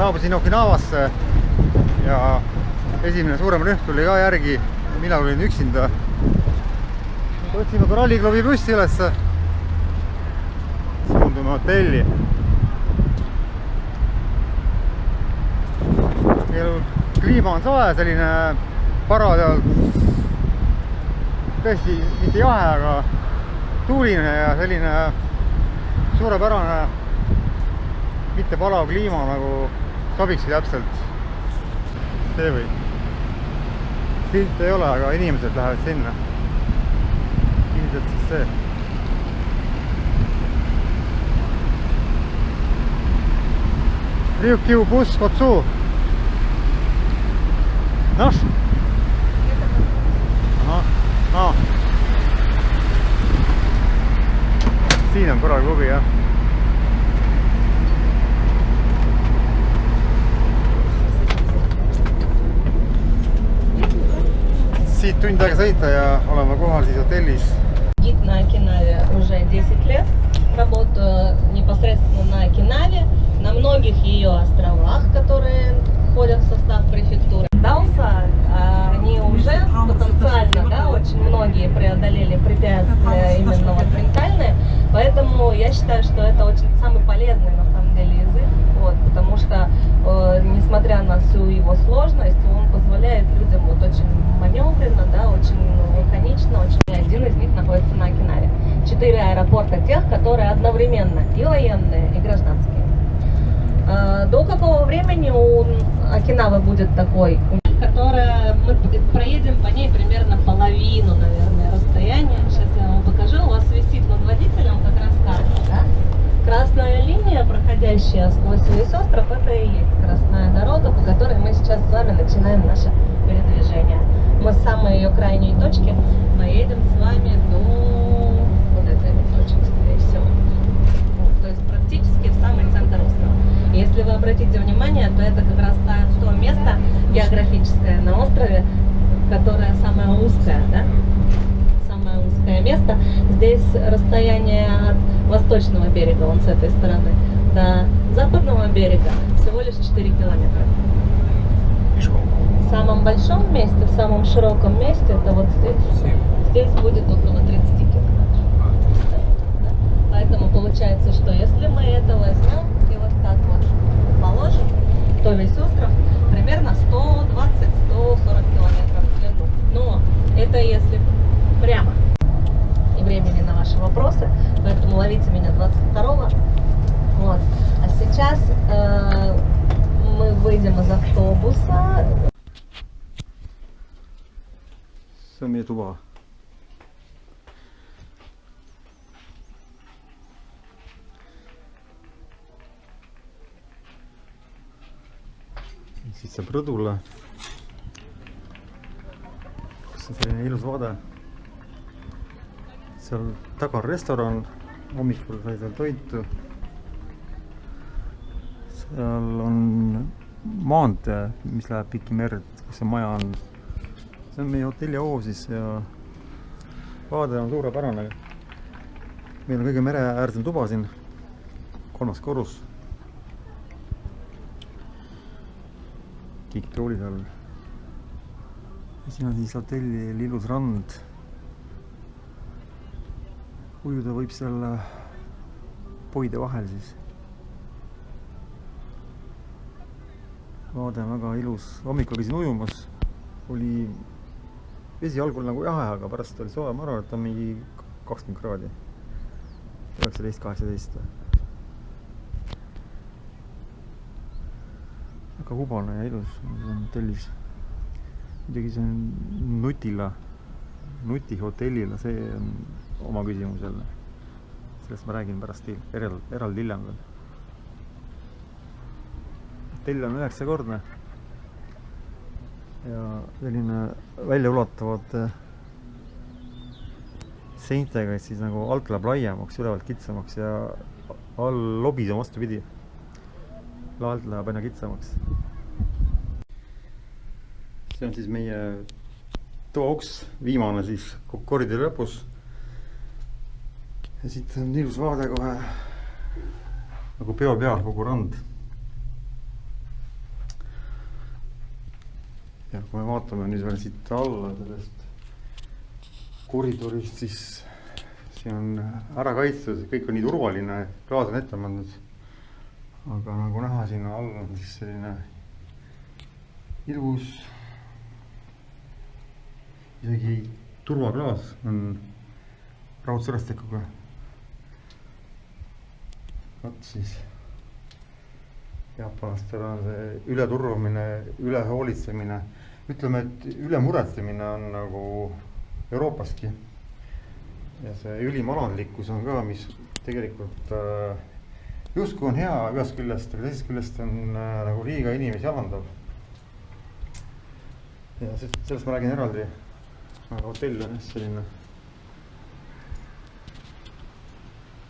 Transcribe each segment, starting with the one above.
Saabusin Okinavasse ja esimene suurem rühm tuli ka järgi. Mina olin üksinda. Võtsime ka ralliklubi bussi ülesse. Suundume hotelli. Kliima on soe, selline paradialt tõesti mitte jahe, aga tuuline ja selline suurepärane mitte palav kliima nagu sobikski täpselt. See või silt ei ole, aga inimesed lähevad sinna. Ilmselt siis see. Ryukiu buss Kotsu. Nаш? Aha. Siin on korra klubi, jah. Siit tund aega sõita ja oleme kohal siis hotellis. Гид на Окинаве уже 10 лет. Работаю непосредственно на Окинаве, на многих ее островах, которые входят в состав префектуры. Далса, они уже потенциально, да, очень многие преодолели препятствия именно вот ментальные, поэтому я считаю, что это очень самый полезный на самом деле язык, вот, потому что несмотря на всю его сложность, он позволяет людям вот очень маневренно, да, очень лаконично, очень. Один из них находится на Окинаве. 4 аэропорта тех, которые одновременно и военные, и гражданские. До какого времени у Окинавы будет такой, которая мы проедем по ней примерно половину, наверное, расстояния. Сейчас я вам покажу. У вас висит над водителем как раз карта, да? Красная линия, проходящая сквозь весь остров, это и есть красная дорога, по которой мы сейчас с вами начинаем наше передвижение. Мы с самой ее крайней точки поедем с вами до вот этой точки, скорее всего. То есть практически в самый центр острова. Если вы обратите внимание, то это как раз то место географическое на острове, которое самое узкое, да? Самое узкое место. Здесь расстояние от восточного берега, вон с этой стороны, до западного берега всего лишь 4 километра. В самом большом месте, в самом широком месте, это вот здесь. Здесь будет около 30 километров. Да? Поэтому получается, что если мы это возьмем и вот так вот положим, то весь остров примерно 120-140 километров в длину. Но это если прямо. И времени на ваши вопросы, поэтому ловите меня 22-го. Вот. А сейчас мы выйдем из автобуса. See on meie tuba. Siit saab rõdule. Kus on selline ilus vaade. Seal taga on restoran. Hommikul sai seal toitu. Seal on maantee, mis läheb piki merd, kus see maja on. See on meie hotelli hoosis ja vaade on suurepärane. Meil on kõige mereäärsem tuba siin, 3. korrus. Kiiktoolid all. Ja siin on siis hotelli ilus rand. Ujuda võib seal poide vahel siis. Vaade on väga ilus. Hommikul käisin ujumas. Oli vesi algul nagu jahe, aga pärast oli soe. Ma arvan, et on mingi 20 kraadi. 19-18. Väga hubane ja ilus on hotellis. Muidugi see on Nutila, Nuti hotellila, see on oma küsimus jälle. Sellest ma räägin pärast eraldi hiljem veel. Hotell on 9-kordne ja selline välja ulatavad seintega, et siis nagu alt läheb laiemaks, ülevalt kitsamaks ja all lobis on vastupidi. Alt läheb aina kitsamaks. See on siis meie toauks, viimane siis koridori lõpus. Ja siit on ilus vaade kohe nagu peo peal kogu rand. ja kui me vaatame nüüd veel siit alla sellest koridorist, siis siin on ära kaitstud, kõik on nii turvaline, klaas on ette pandud. Aga nagu näha, siin all on siis selline ilus, isegi turvaklaas on raudsõrastikuga. Vot siis jaapanlastel on see ületurvamine, ülehoolitsemine, ütleme, et ülemuretsemine on nagu Euroopaski. Ja see ülim alandlikkus on ka, mis tegelikult justkui on hea ühest küljest, aga teisest küljest on nagu liiga inimesi alandav. Ja sellest ma räägin eraldi. Aga hotell on selline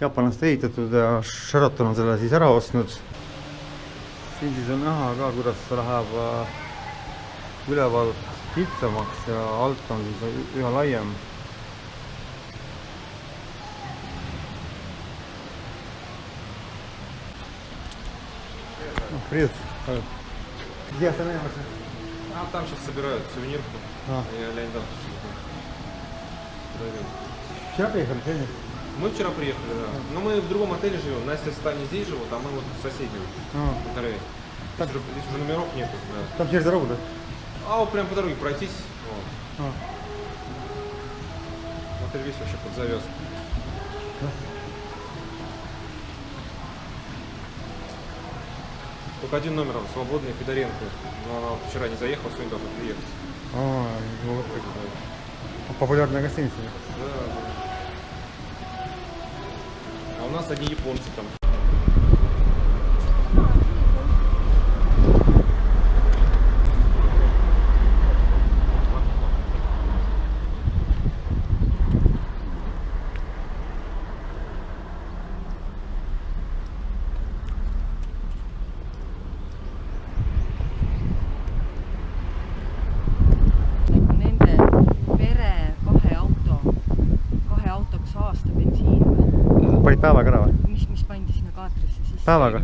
jaapanlaste ehitatud ja Sheraton on selle siis ära ostnud. Siin siis on näha ka, kuidas see läheb ülevalt kitsamaks ja alt on siis üha laiem. Привет. Где останавливаешься? Там сейчас собирают сувенирку. Я Леонид Вчера приехали, сегодня? Мы вчера приехали, да. Но мы в другом отеле живем. Настя с Таней здесь живут, а мы вот в соседнем. Здесь уже номеров нету. Да. Там через дорогу, да? А вот прям по дороге пройтись. Вот. Отель весь вообще под завязку. Только один номер свободный, Федоренко. Но она вчера не заехала, сегодня должна приехать. Вот так. Популярная гостиница. Да. А у нас одни японцы там. Päevaga ära või? Mis pandi sinna kaatrisse siis? Päevaga?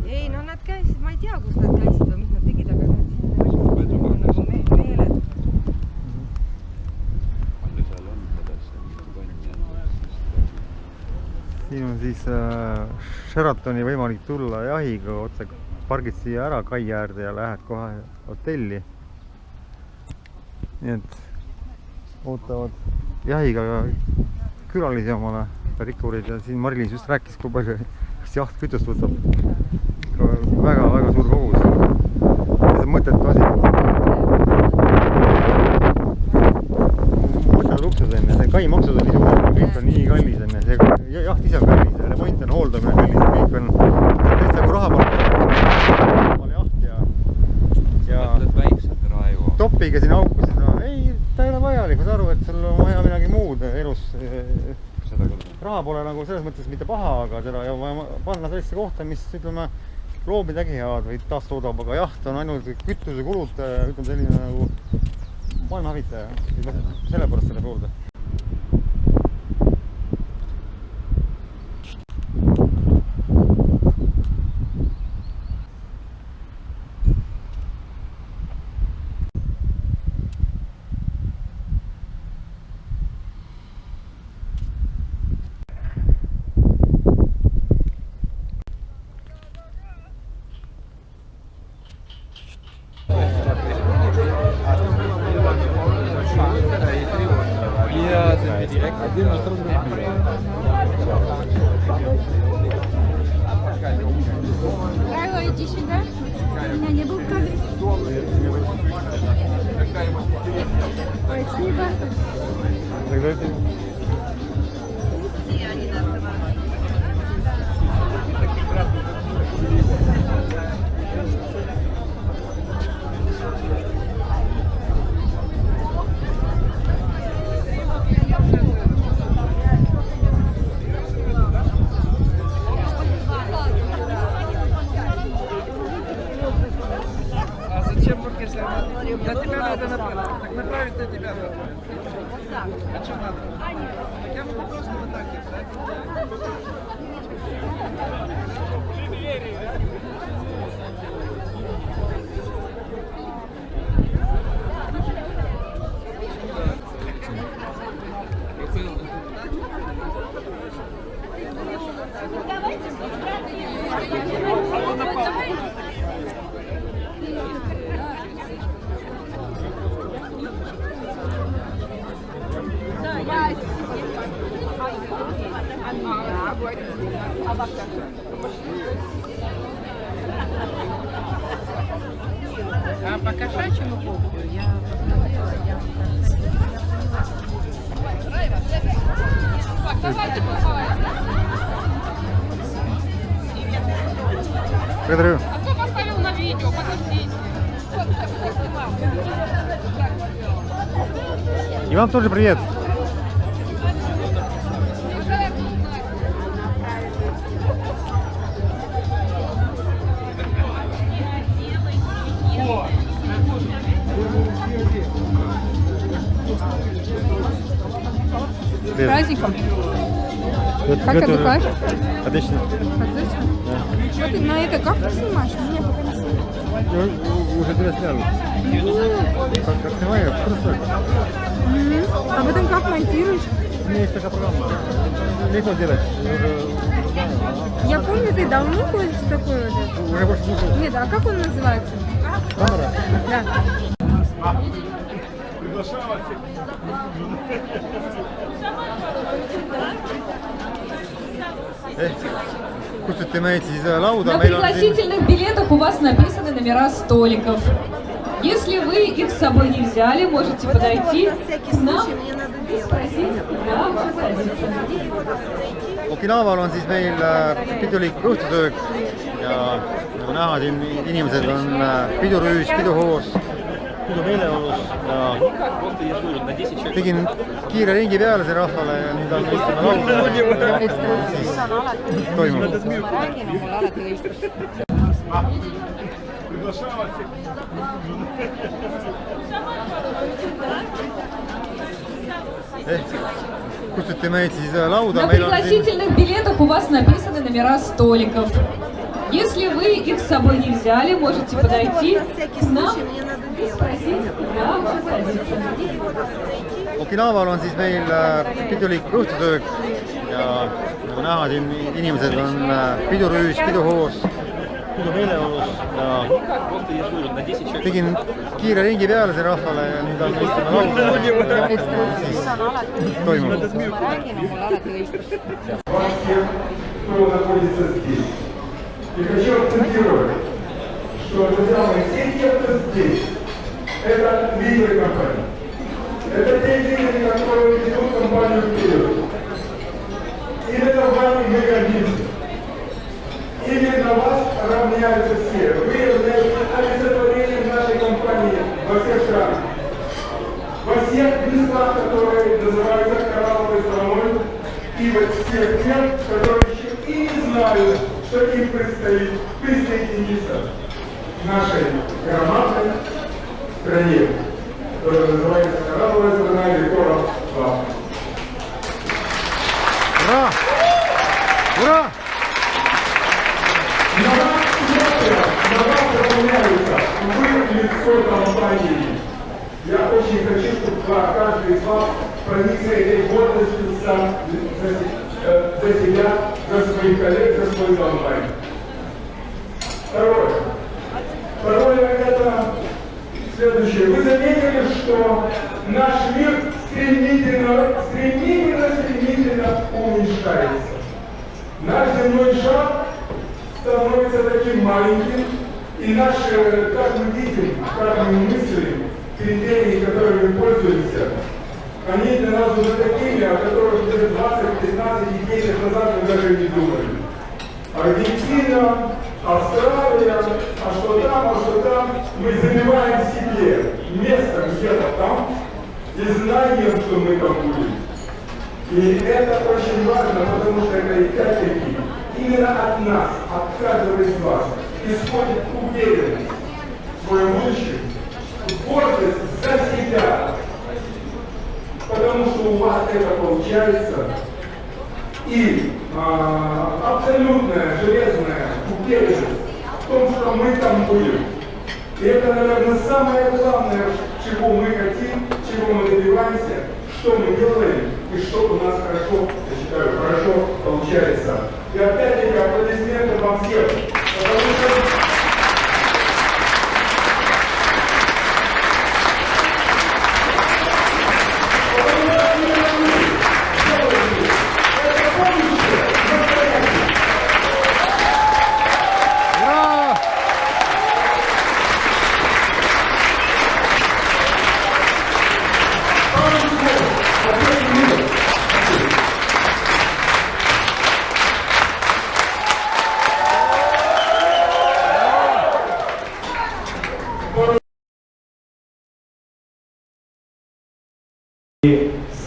Ei, no nad käisid, ma ei tea, kus nad käisid või mis nad tegid, aga nad sinna nagu meeled. Palju seal on edasi? Siin on siis Sheratoni võimalik tulla jahiga, otse pargid siia ära kai äärde ja lähed kohe hotelli. Nii et ootavad jahiga külalisi omale rikkurid ja siin Mari-Liis just rääkis, kui palju jaht kütust võtab. Väga suur kogus. See on mõttetu asi. Mõttetu luksus enne, see kai maksud on nii suured, kõik on nii kallis enne, see jaht ise on kallis, remont on, hooldamine kallis, kõik on täitsa kui raha palka. Mõtled väikselt raevu? Topiga siin auku seda, ei, ta ei ole vajalik, ma saan aru, et sul on vaja midagi muud elus. Raha pole nagu selles mõttes mitte paha, aga seda on vaja panna sellesse kohta, mis ütleme loomidagi head või taas toodab, aga jaht on ainult kütusekulud, ütleme selline nagu maailma hävitaja, sellepärast selle poolde. Раева, иди сюда. У меня не был в кадре. Спасибо. На тебя надо направить. Так направить на тебя надо. А что надо? Так я могу просто вот так держать. А по кошачьему поводу я Благодарю. А кто поставил на видео? Подождите. И вам тоже привет. с праздником. Как Готовы. отдыхаешь? Отлично. Отлично. Да. Что ты на это как ты снимаешь? Меня пока не снимаешь. Я уже тебя снял. Как снимаю, просто. А потом как монтируешь? У меня есть такая программа. Легко делать. Я помню, ты давно ходишь в такой вот. Уже больше слушал. Нет, а как он называется? Камера. Да. Кушайте, имеете лауда. На пригласительных билетах у вас написаны номера столиков. Если вы их с собой не взяли, можете подойти к нам и спросить, куда вам садиться. Okinaval on siis meil pidulik õhtusöök ja nagu näha, siin inimesed on pidurüüs, piduhoos, pidumeeleolus ja tegin kiire ringi peale siin rahvale ja nüüd on istuma lauda ja siis toimub. Ma räägin, mul alati õigus. Kutsuti meid siis lauda. На пригласительных билетах у вас написаны номера столиков. Если вы их с собой не взяли, можете подойти к нам и спросить, куда вам садиться. Okinaval on siis meil pidulik õhtusöök ja nagu näha, siin inimesed on pidurüüs, piduhoos, pidumeeleolus ja tegin kiire ringi peale siin rahvale ja nüüd on istuma lauda ja siis toimub. Ma räägin, mul alati õigus. Кто находится здесь. И хочу акцентировать, что, друзья мои, все те, кто здесь, это лидеры компании. Это те лидеры, которые ведут компанию вперед. Именно вами мы гордимся. Именно вас равняются все. Вы являетесь олицетворением нашей компании во всех странах. Во всех местах, которые называются коралловой страной, и вот всех тех, которые еще и не знают, что им предстоит присоединиться к нашей громадной стране, которая называется коралловая страна или Coral Club. Ура! Ура! На вас смотрят, на вас равняются, вы лицо компании. Я очень хочу, чтобы каждый из вас проникся этой гордостью сам за себя, за своих коллег, за свой компанию. Второе это следующее. Вы заметили, что наш мир стремительно уменьшается. Наш земной шар становится таким маленьким, и наши, как мы видим, как мы мыслим, критерии, которыми мы пользуемся, они для нас уже такими, о которых уже 20, 15 и 10 назад мы даже не думали. Аргентина, Австралия, а что там, мы занимаем себе место где-то там и знаем, что мы там будем. И это очень важно, потому что это опять-таки именно от нас, от каждого из вас исходит уверенность в своем будущем, гордость за себя, потому что у вас это получается, и абсолютная железная уверенность в том, что мы там будем. И это, наверное, самое главное, чего мы хотим, чего мы добиваемся, что мы делаем и что у нас хорошо, я считаю, хорошо получается. И опять-таки аплодисменты вам всем, потому что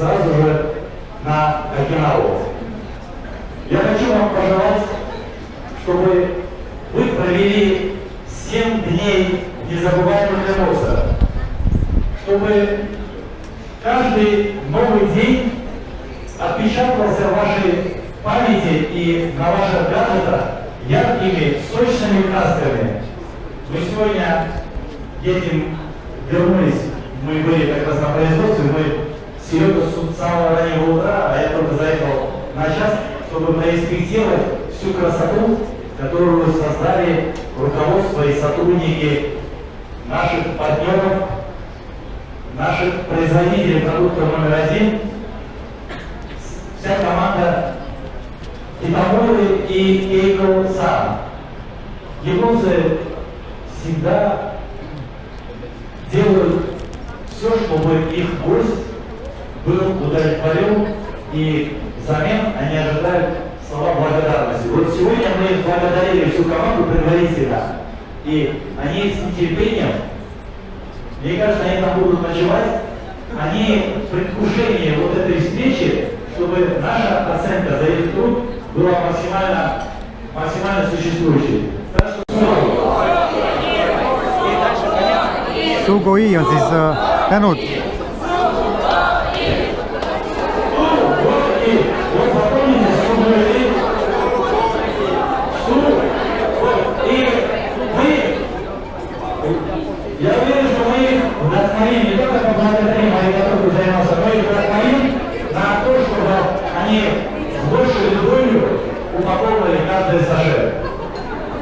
сразу же на Окинаву. Я хочу вам пожелать, чтобы вы провели 7 дней незабываемых эмоций, чтобы каждый новый день отпечатался в вашей памяти и на ваших гаджетах яркими, сочными красками. Мы сегодня этим вернулись, мы были как раз на производстве, мы Серега с самого раннего утра, а я только заехал на час, чтобы проинспектировать всю красоту, которую создали руководство и сотрудники наших партнеров, наших производителей продуктов номер 1, вся команда Итамуры и Кейко-сан. Японцы всегда делают все, чтобы их гость был удовлетворен, и взамен они ожидают слова благодарности. Вот сегодня мы их благодарили всю команду предварительно, и они с нетерпением, мне кажется, они там будут ночевать, они в предвкушении вот этой встречи, чтобы наша оценка за их труд была максимально существующей. Sugoi on siis tänud. Я уверен, что мы их вдохновим не только поблагодарим, а и которые занимался, но и вдохновим на то, чтобы они с большей любовью упаковывали каждое саше.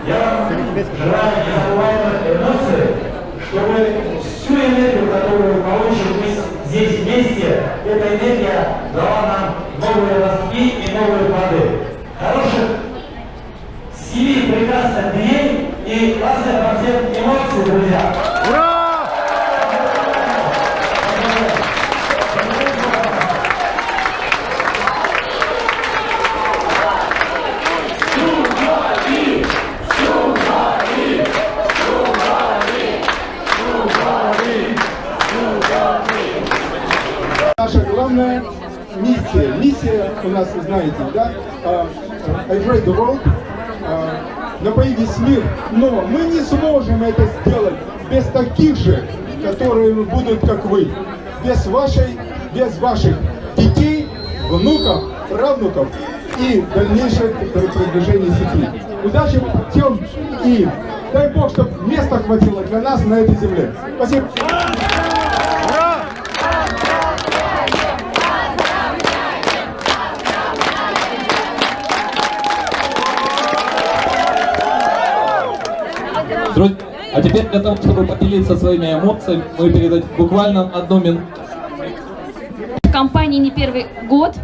Я вам желаю незабываемых эмоций, чтобы всю энергию, которую получим мы здесь вместе, эта энергия дала нам новые ростки и новые плоды. Хороших 7 прекрасных дней и классных вам всем эмоций, друзья! Ура! Наша главная миссия у нас, вы знаете, да, Hydrate the World, напоить весь мир, но мы не сможем это сделать без таких же, которые будут как вы, без ваших детей, внуков, правнуков и дальнейшее продвижение сети. Удачи всем и дай Бог, чтобы места хватило для нас на этой земле. Спасибо. А теперь для того, чтобы поделиться своими эмоциями, мы передать буквально 1 минуту. В компании не первый год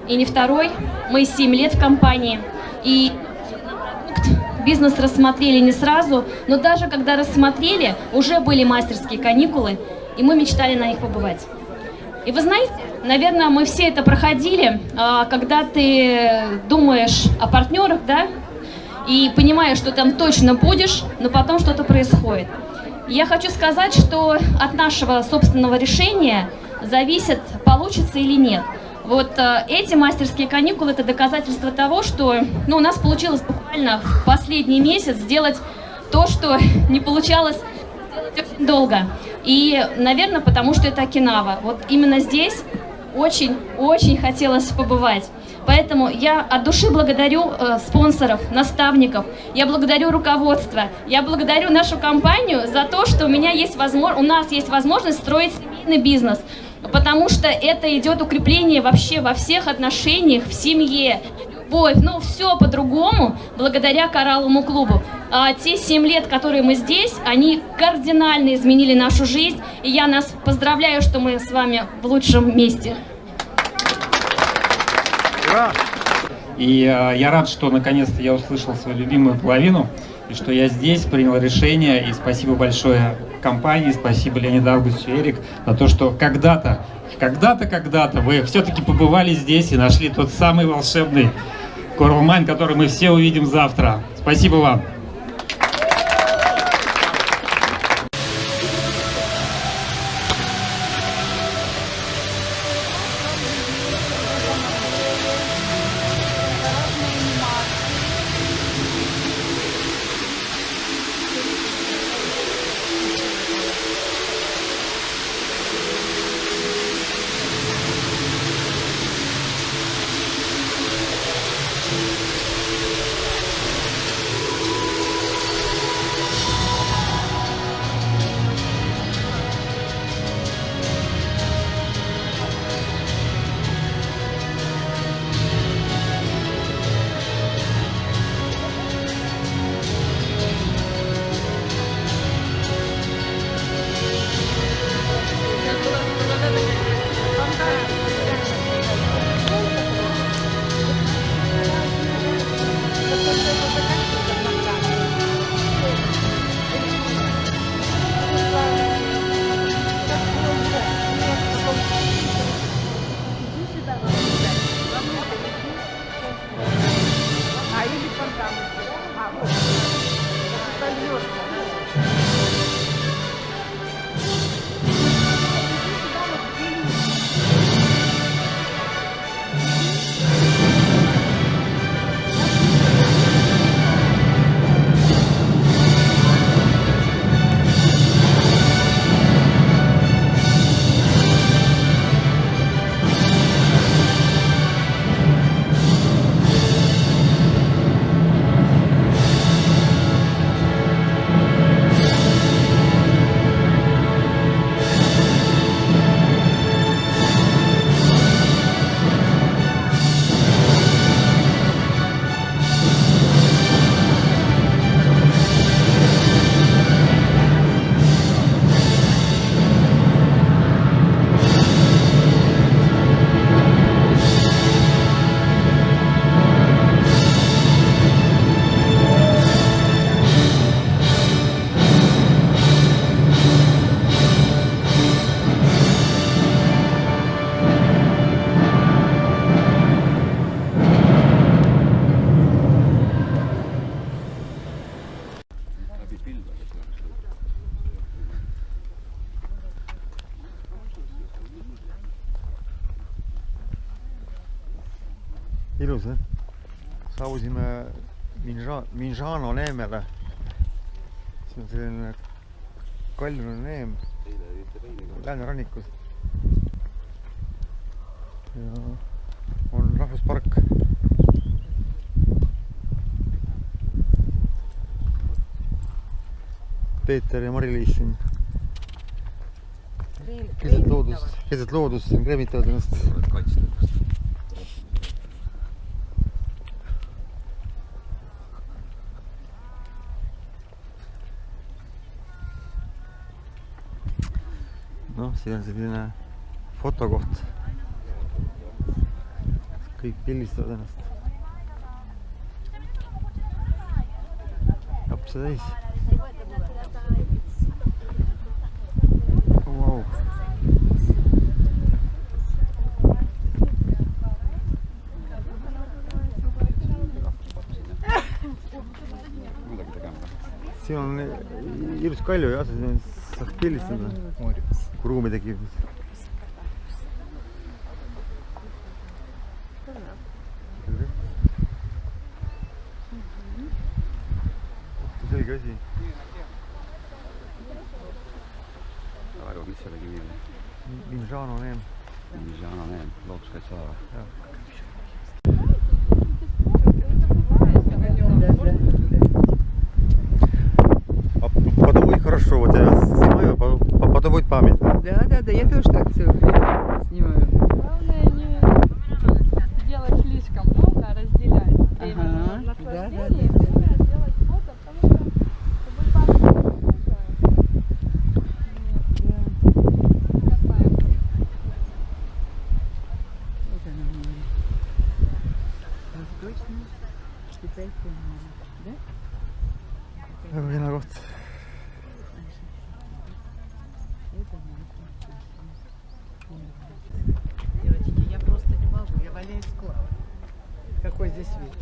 и не второй, мы 7 лет в компании. И бизнес рассмотрели не сразу, но даже когда рассмотрели, уже были мастерские каникулы, и мы мечтали на них побывать. И вы знаете, наверное, мы все это проходили, когда ты думаешь о партнерах, да? И понимаешь, что там точно будешь, но потом что-то происходит. Я хочу сказать, что от нашего собственного решения зависит, получится или нет. Вот эти мастерские каникулы – это доказательство того, что у нас получилось буквально в последний месяц сделать то, что не получалось сделать очень долго. И, наверное, потому что это Окинава. Вот именно здесь очень хотелось побывать. Поэтому я от души благодарю спонсоров, наставников, я благодарю руководство, я благодарю нашу компанию за то, что у нас есть возможность строить семейный бизнес, потому что это идет укрепление вообще во всех отношениях, в семье, любовь, все по-другому благодаря коралловому клубу. Те 7 лет, которые мы здесь, они кардинально изменили нашу жизнь, и я нас поздравляю, что мы с вами в лучшем месте. И я рад, что наконец-то я услышал свою любимую половину, и что я здесь принял решение. И спасибо большое компании, спасибо Леониду Августовичу и Эрик за то, что когда-то вы все-таки побывали здесь и нашли тот самый волшебный Coral Mine, который мы все увидим завтра. Спасибо вам. ilus, jah? Saabusime Minjano neemele. See on selline kallune neem läänerannikus. Ja on rahvuspark. Peeter ja Mari-Liis siin keset loodust kreemitavad ennast. Noh, siin on selline fotokoht. Kõik pildistavad ennast. Japse täis. Wow. Siin on ilus kalju ja siin saab pildistada, kui ruumi tekib. Selge asi. Aga mis selle nimi on? Minjano neem. Minjano neem, looduskaitseala. Потом будет хорошо, вот я снимаю, потом будет память. Да, я тоже так все снимаю. Главное не делать слишком много, а разделять время наслаждения и время делать фото, потому что будет память Вот она море. Восточно китайское море, да? Väga kena koht. Девочки, я просто не могу, я валяюсь с клава. Какой здесь вид?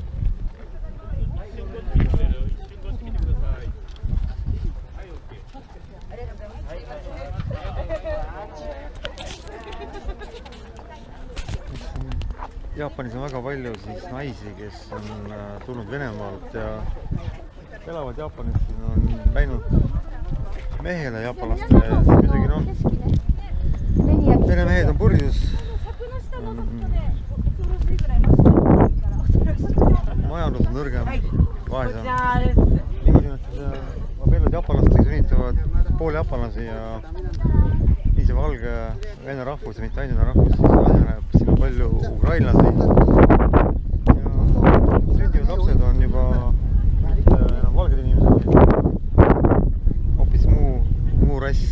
Jaapanis on väga palju siis naisi, kes on tulnud Venemaalt ja elavad Jaapanis, siin on läinud mehele jaapanlastele ja siis muidugi noh, vene mehed on purjus, majandus on nõrgem, vaesem. Niimoodi nad siis paljud jaapanlastega sünnitavad pool jaapanlasi ja nii see valge vene rahvus ja mitte ainult rahvus siis väheneb, siin on palju ukrainlasi ja sündivad lapsed on juba mitte enam valged inimesed, hoopis muu rass.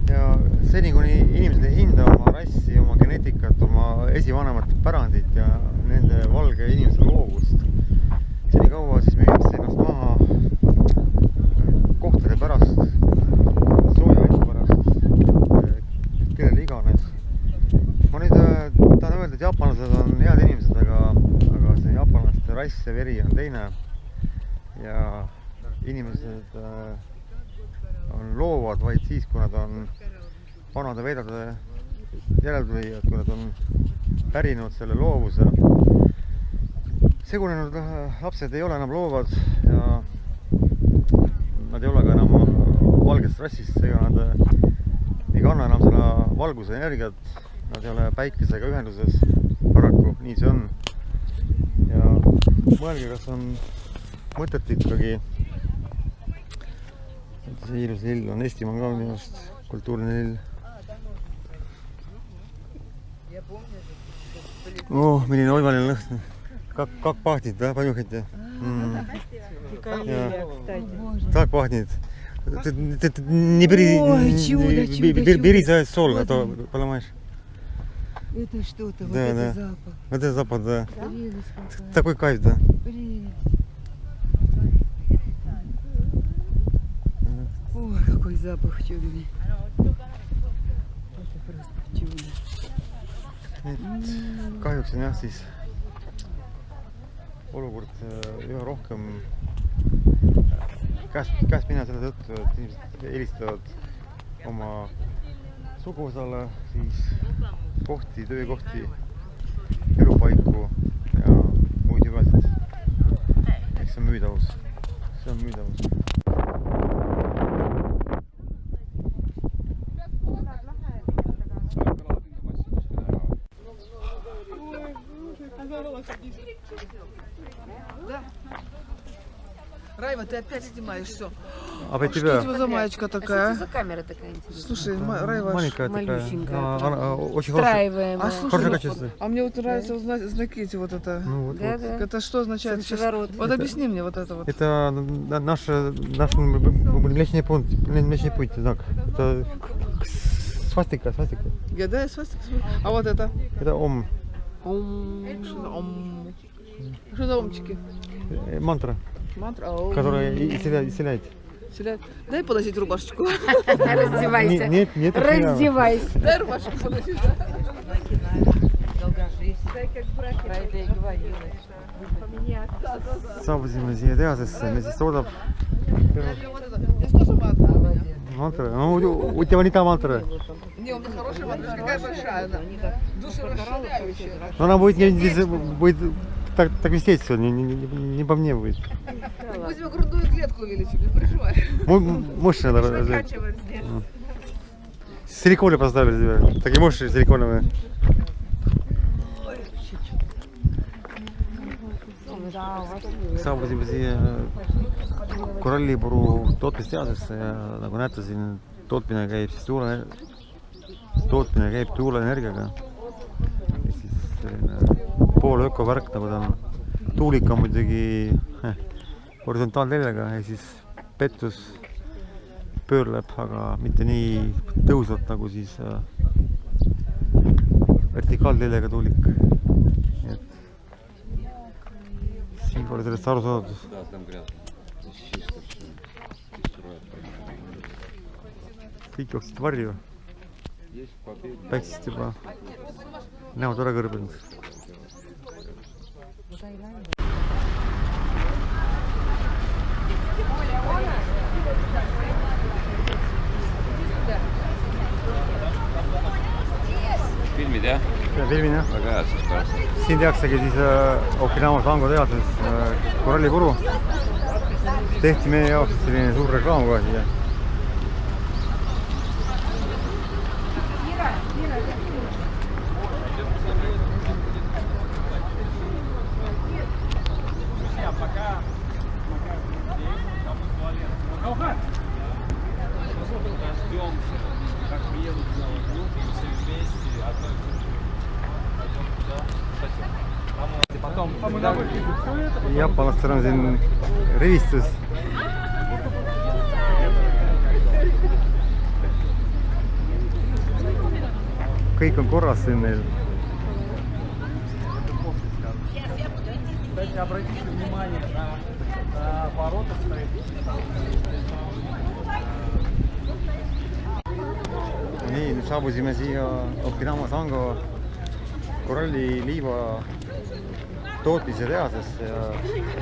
Ja seni, kuni inimesed ei hinda oma rassi, oma geneetikat, oma esivanemate pärandit ja nende valge inimese loovust, seni kaua siis müüakse ennast maha kohtade pärast, sooja elu pärast, kellele iganes. Ma nüüd tahan öelda, et jaapanlased on head inimesed, aga see jaapanlaste rass ja veri on teine ja inimesed on loovad vaid siis, kui nad on vanade veidade järeltulijad, kui nad on pärinud selle loovuse. Segunenud lapsed ei ole enam loovad ja nad ei ole ka enam valgest rassist, ega nad ei kanna enam seda valguse energiat, nad ei ole päikesega ühenduses, paraku nii see on. Ja mõelge, kas on mõtet ikkagi, et see ilus lill on Eestimaa ka minu arust kultuurne lill. Oh, milline oivaline lõhn. Как пахнет, да, понюхайте? Так пахнет. Ты не бери за соль, а то поломаешь. Это что-то, вот это запах. Вот это запах, да. Такой кайф, да. Ой, какой запах чудный. Это просто чудо. Kahjuks on jah siis olukord üha rohkem käest minna selle tõttu, et inimesed helistavad oma suguvõsale siis kohti, töökohti, elupaika kokku ja muidugi eks see on müüdavus, see on müüdavus. Райва, ты опять снимаешь все. А Что у тебя за маечка такая? за камера такая интересная? Слушай, Райва, маленькая такая, очень Встраиваемая. хорошее качество. А мне вот нравятся знаки эти вот это. Ну, вот, Да, вот. да. Это что означает? Сейчас, вот объясни мне вот это вот. Это наш Млечный путь, знак. Это свастика. Я, да, я свастика смотрю. А вот это? Это ом. Ом. Что за ом? Что за омчики? Мантра, Мантра? которая исцеляет. Дай поносить рубашечку. Раздевайся. Нет, Раздевайся. Дай рубашку поносить. Saabusime siia tehasesse, me siis toodab мантра. Ну, у тебя не та мантра. Не, у меня хорошая мантра, какая большая она. Душерасширяющая. Но она будет так висеть все, не по мне будет. Мы тебе грудную клетку увеличим, не переживай. Мощь надо развить. Силиконы поставили тебе, такие мощные силиконовые. Saabusime siia korallipuru tootmistehasesse ja nagu näete, siin tootmine käib tuuleenergiaga. Siis selline pool ökovärk, nagu ta on. Tuulik on muidugi horisontaalteljega ja siis pettus pöörleb, aga mitte nii tõusvalt nagu siis vertikaalteljega tuulik. Siin pole sellest aru saadud. Kõik jooksid varju. Päiksist juba näod ära kõrbenud. Filmid jah? Ja filmin jah. Väga hea siis pärast. Siin tehaksegi siis Okinawa Tango tehases korallipuru. Tehti meie jaoks selline suur reklaam kohe siia. Jaapanlastel on siin rivistus. Kõik on korras siin neil. Nii, nüüd saabusime siia Okinawa Tango koralliliiva tootmise tehasesse ja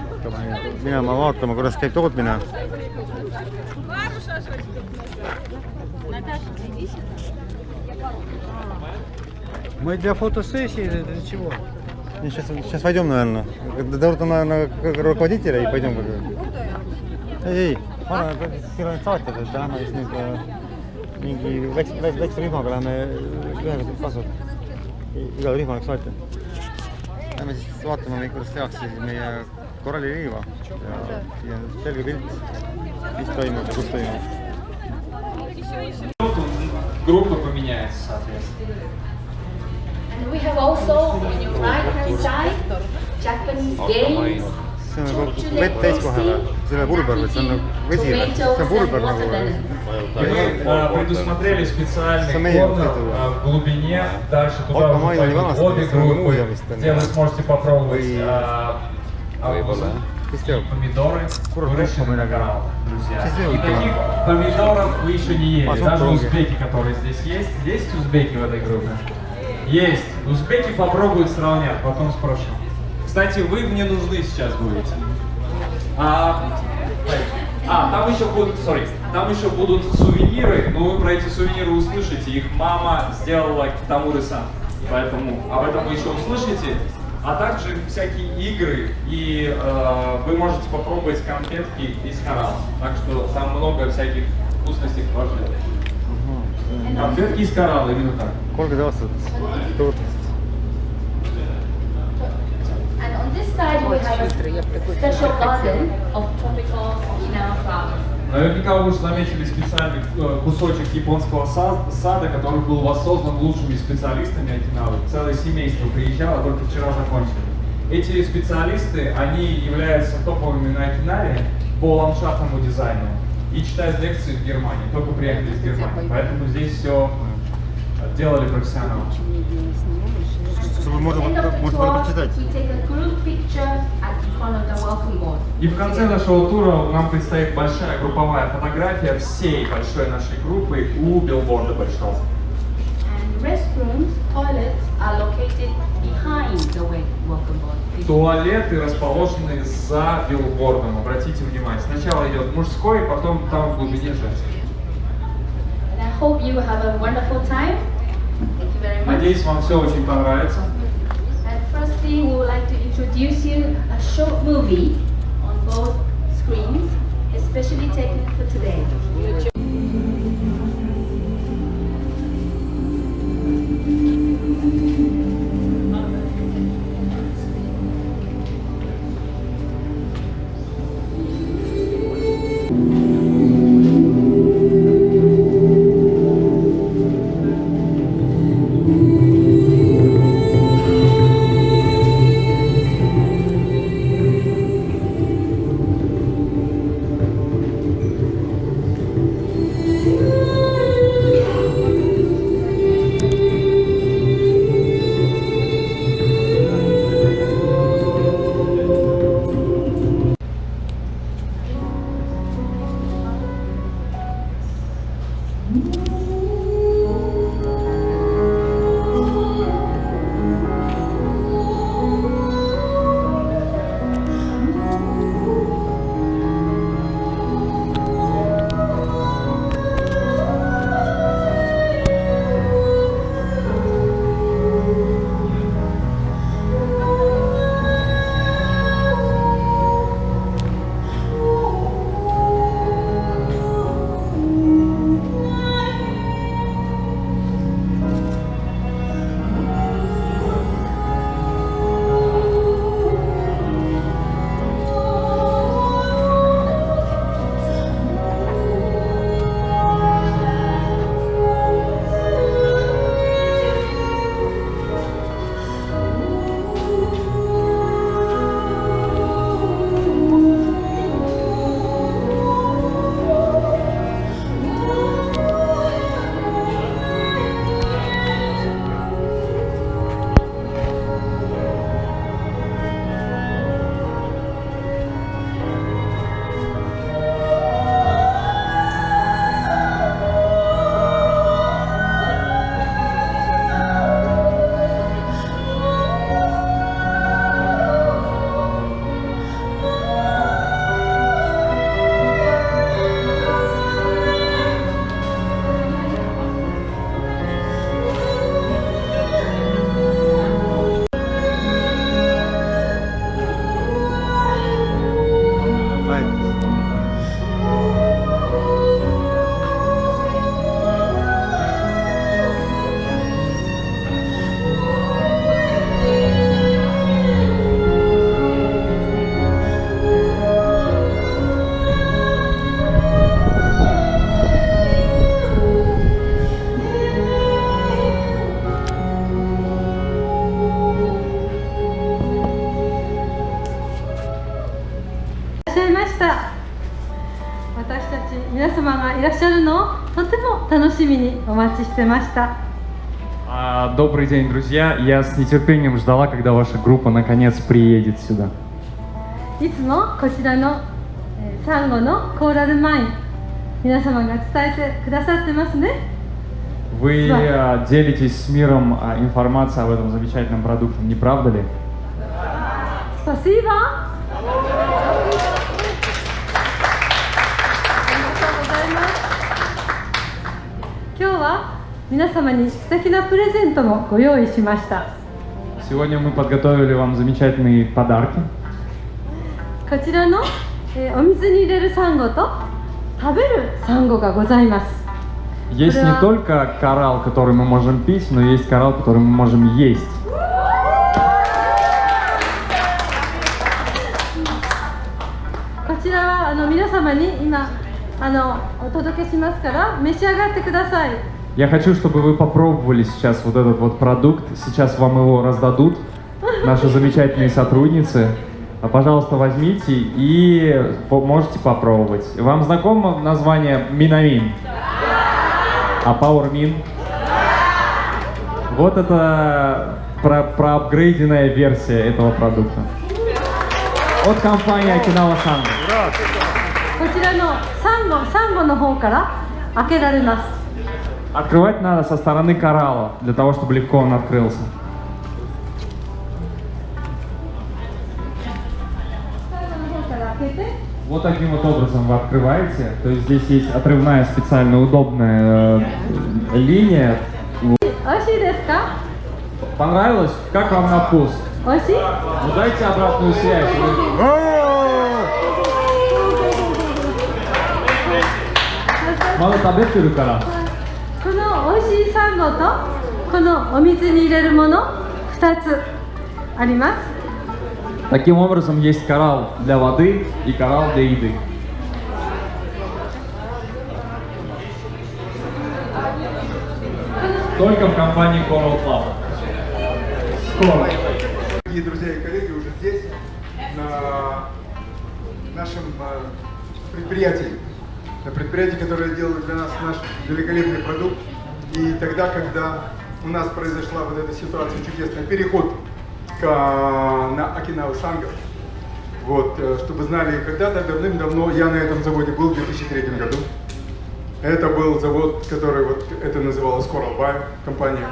hakkame minema vaatama, kuidas käib tootmine. Мы для фотосессии или для чего? Сейчас войдем, наверное. Дойдем на руководителя и пойдем. Ei, siin on saatjad, et läheme siis nüüd mingi väikse rühmaga läheme ühega kasu. Igal rühmal oleks saatja. Lähme siis vaatame, kuidas tehakse meie koralliliiva ja selge pilt, mis toimub ja kus toimub. Группа поменяется, соответственно. We have also on your right-hand side Japanese games. See on nagu vett täis kohe või? See ei ole pulber, see on nagu vesi või? See on pulber nagu või? Мы предусмотрели специальный корнер в глубине. Дальше туда уже пойдут обе группы, где вы сможете попробовать помидоры, выращенные на канал, друзья. И таких помидоров вы еще не ели. Даже узбеки, которые здесь есть. Есть узбеки в этой группе? Есть. Узбеки попробуют, сравнят, потом спросим. Кстати, вы мне нужны сейчас будете. Там еще будут сувениры, но вы про эти сувениры услышите. Их мама сделала Тамуры-сан. Поэтому об этом вы еще услышите. а также всякие игры, и вы можете попробовать конфетки из коралла. Так что там много всяких вкусностей вложили. Конфетки из коралла, именно так. And on this side we have a special garden of tropical Okinawa flowers. Наверняка вы уже заметили специальный кусочек японского сада, который был воссоздан лучшими специалистами Окинавы. Целое семейство приезжало, только вчера закончили. Эти специалисты, они являются топовыми на Окинаве по ландшафтному дизайну и читают лекции в Германии, только приехали из Германии. Поэтому здесь все делали профессионалы. И в конце нашего тура нам предстоит большая групповая фотография всей большой нашей группы у билборда большого. Туалеты расположены за билбордом, обратите внимание. Сначала идет мужской, потом там в глубине женский. Надеюсь, вам все очень понравится. Firstly, we would like to introduce you a short movie on both screens, especially taken for today. Добрый день, друзья. Я с нетерпением ждала, когда ваша группа наконец приедет сюда. Вы делитесь с миром информацией об этом замечательном продукте, не правда ли? Спасибо. Сегодня мы подготовили вам замечательные подарки. こちらの、お水に入れるサンゴと食べるサンゴがございます。 Есть не только коралл, который мы можем пить, но есть коралл, который мы можем есть. こちらは皆様に今お届けしますから召し上がってください。 Я хочу, чтобы вы попробовали сейчас вот этот вот продукт. Сейчас вам его раздадут наши замечательные сотрудницы. Пожалуйста, возьмите и можете попробовать. Вам знакомо название Минамин? А Powermin? Вот это проапгрейденная версия этого продукта. От компании Okinawa Sango. こちらのサンゴの方から開けられます。 Открывать надо со стороны коралла, для того, чтобы легко он открылся. Вот таким вот образом вы открываете. То есть здесь есть отрывная специально удобная линия. Понравилось? Как вам на вкус? Ну дайте обратную связь. Мало табеттеру кара. この美味しいサンゴとこのお水に入れるもの2つあります。 Таким образом, есть коралл для воды и коралл для еды. Только в компании Coral Club. Скоро. Дорогие друзья и коллеги, уже здесь, на нашем предприятии. На предприятии, которое делает для нас наш великолепный продукт. И тогда, когда у нас произошла вот эта ситуация, чудесный переход на Okinawa Sango. Вот, чтобы знали, когда-то давным-давно я на этом заводе был в 2003 году. Это был завод, который вот это называлось Coral Bio, компания,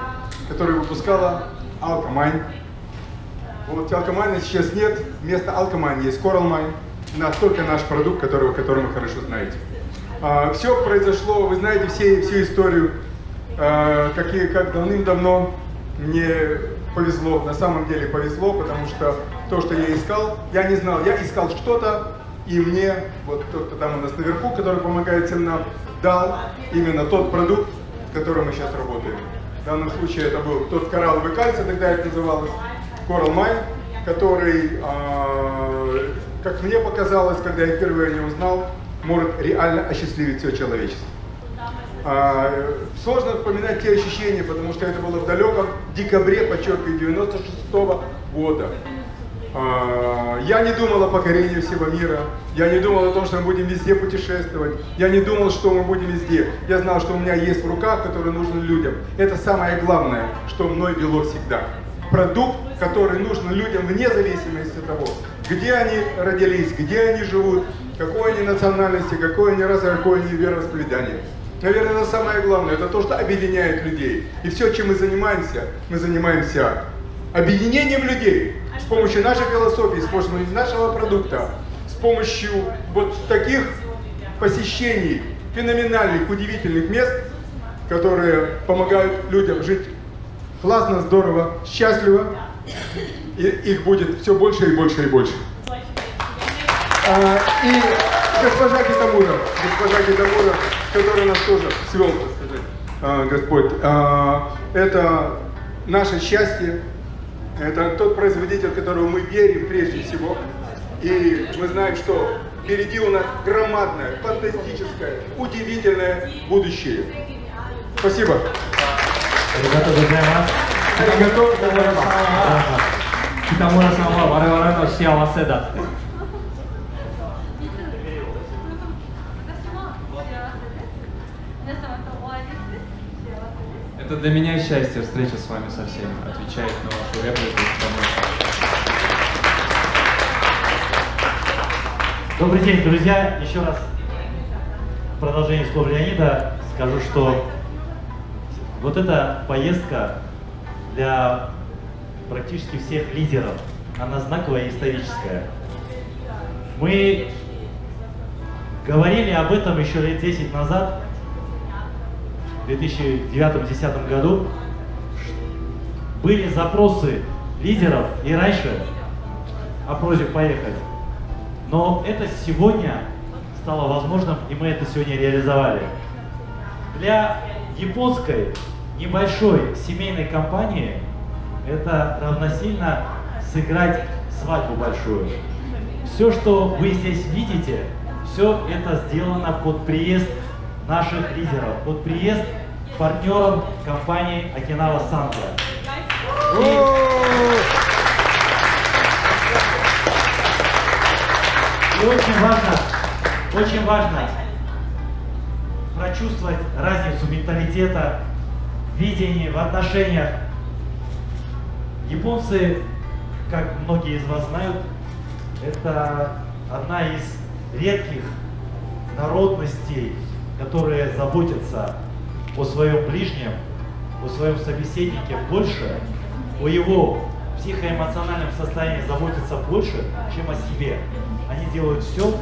которая выпускала Alkamine. Вот Alkamine сейчас нет, вместо Alkamine есть Coral Mine. У нас только наш продукт, который вы хорошо знаете. Все произошло, вы знаете всю историю, как давным-давно мне повезло, на самом деле повезло, потому что то, что я искал, я не знал, я искал что-то, и мне, вот тот, кто там у нас наверху, который помогает всем нам, дал именно тот продукт, с которым мы сейчас работаем. В данном случае это был тот коралловый кальций, тогда это называлось Coral Mine, который, как мне показалось, когда я впервые о нем узнал, может реально осчастливить все человечество. Сложно вспоминать те ощущения, потому что это было в далеком декабре, подчеркиваю, 96-го года. Я не думал о покорении всего мира, я не думал о том, что мы будем везде путешествовать, я не думал, что мы будем везде. Я знал, что у меня есть в руках, который нужен людям. Это самое главное, что мной вело всегда. Продукт, который нужен людям вне зависимости от того, где они родились, где они живут, какой они национальности, какой они расы, какое они вероисповедание. Наверное, это самое главное, это то, что объединяет людей. И все, чем мы занимаемся объединением людей с помощью нашей философии, с помощью нашего продукта, с помощью вот таких посещений феноменальных, удивительных мест, которые помогают людям жить классно, здорово, счастливо, и их будет все больше и больше и больше. И госпожа Китамура, который нас тоже свел, так сказать, Господь, это наше счастье, это тот производитель, которого мы верим прежде всего, и мы знаем, что впереди у нас громадное, фантастическое, удивительное будущее. Спасибо. Это для меня счастье, встреча с вами со всеми, отвечает на вашу реплику. Добрый день, друзья. Еще раз в продолжение слов Леонида скажу, что вот эта поездка для практически всех лидеров, она знаковая и историческая. Мы говорили об этом еще лет 10 назад, в 2009-2010 году. Были запросы лидеров и раньше о просьбе поехать. Но это сегодня стало возможным, и мы это сегодня реализовали. Для японской небольшой семейной компании это равносильно сыграть свадьбу большую. Все, что вы здесь видите, все это сделано под приезд наших лидеров, под приезд партнеров компании Okinawa Sanga. И очень важно прочувствовать разницу менталитета, видения, в отношениях. Японцы, как многие из вас знают, это одна из редких народностей, которые заботятся о своем ближнем, о своем собеседнике больше, о его психоэмоциональном состоянии заботятся больше, чем о себе. Они делают все,